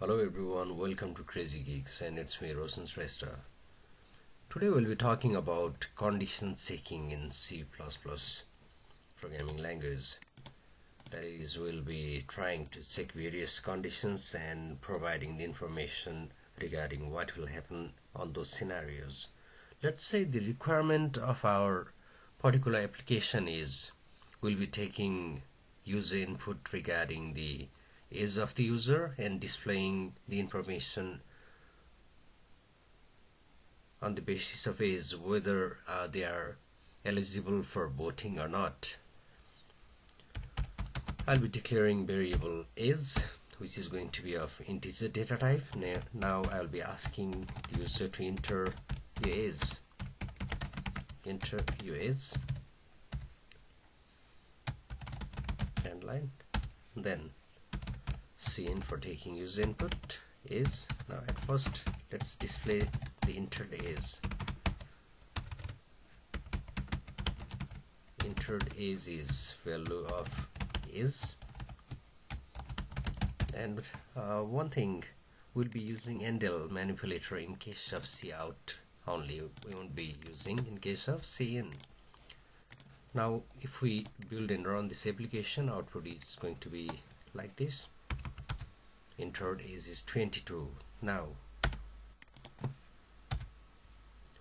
Hello everyone, welcome to Crazy Geeks and it's me Roshan Shrestha. Today we'll be talking about condition checking in C++ programming language. That is, we'll be trying to check various conditions and providing the information regarding what will happen on those scenarios. Let's say the requirement of our particular application is we'll be taking user input regarding the age of the user and displaying the information on the basis of age, whether they are eligible for voting or not. I'll be declaring variable age, which is going to be of integer data type. Now I'll be asking the user to enter your age. Enter your age and line, then cin for taking user input is. Now at first let's display the entered age. Entered age is value of is, and one thing, we'll be using endl manipulator in case of cout only. We won't be using in case of cin. Now if we build and run this application, output is going to be like this. Entered age is 22. Now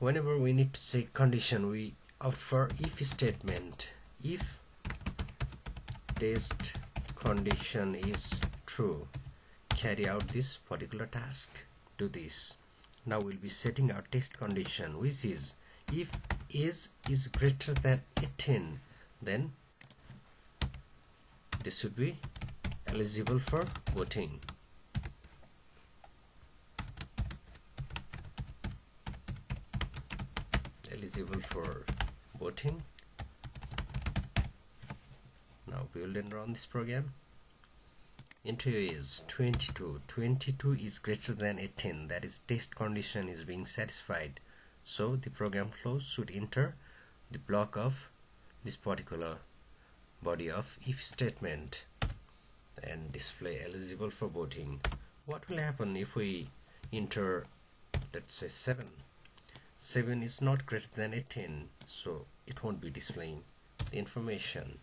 whenever we need to check condition, we opt for if statement. If test condition is true, carry out this particular task. Do this. Now we'll be setting our test condition, which is if age is greater than 18, then this should be eligible for voting. Eligible for voting. Now build and run this program. Enter is 22. 22 is greater than 18. That is, test condition is being satisfied. So the program flow should enter the block of this particular body of if statement and display eligible for voting. What will happen if we enter, let's say 7? 7 is not greater than 18, so it won't be displaying the information.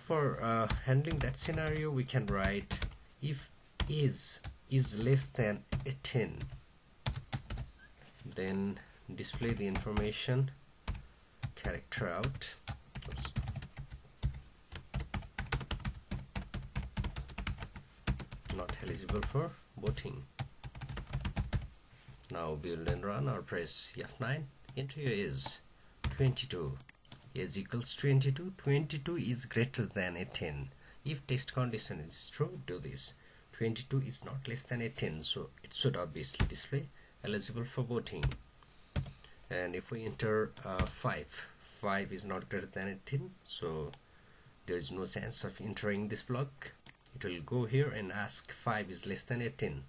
For handling that scenario, we can write if is less than 18, then display the information character out. Oops. Not eligible for voting. Now build and run or press F9. Enter your age 22. Age equals 22. 22 is greater than 18. If test condition is true, do this. 22 is not less than 18, so it should obviously display eligible for voting. And if we enter 5 is not greater than 18, so there is no chance of entering this block. It will go here and ask 5 is less than 18.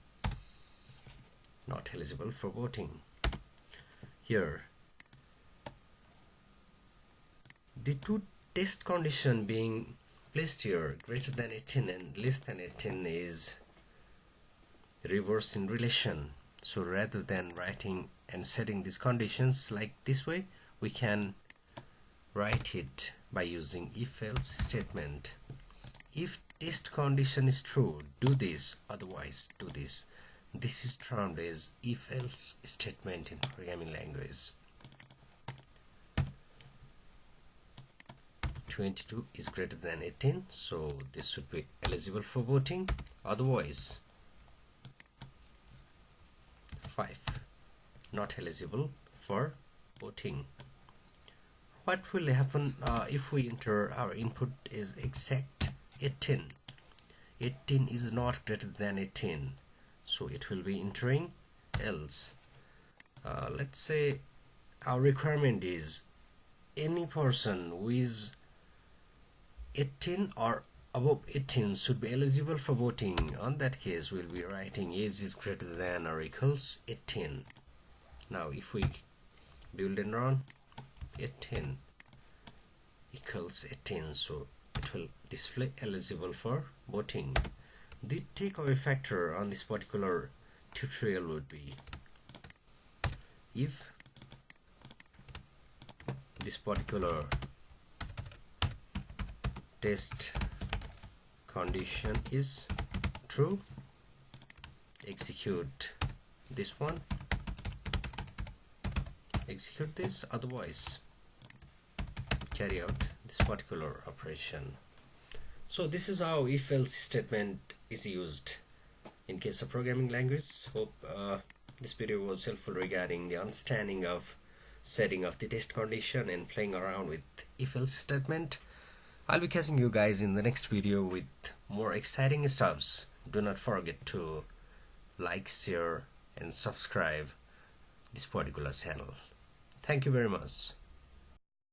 Not eligible for voting. Here the two test condition being placed here, greater than 18 and less than 18, is reverse in relation. So rather than writing and setting these conditions like this way, we can write it by using if else statement. If test condition is true, do this, otherwise do this. This is termed as if else statement in programming language. 22 is greater than 18, so this should be eligible for voting, otherwise 5 not eligible for voting. What will happen if we enter our input is exact 18? 18 is not greater than 18, so it will be entering else. Let's say our requirement is any person who is 18 or above 18 should be eligible for voting. On that case, we'll be writing age is greater than or equals 18. Now if we build and run, 18 equals 18, so it will display eligible for voting. the takeaway factor on this particular tutorial would be, if this particular test condition is true, execute this one, execute this, otherwise carry out this particular operation. So this is how if-else statement is used in case of programming language. Hope this video was helpful regarding the understanding of setting of the test condition and playing around with if-else statement. I'll be catching you guys in the next video with more exciting stuffs. Do not forget to like, share and subscribe this particular channel. Thank you very much.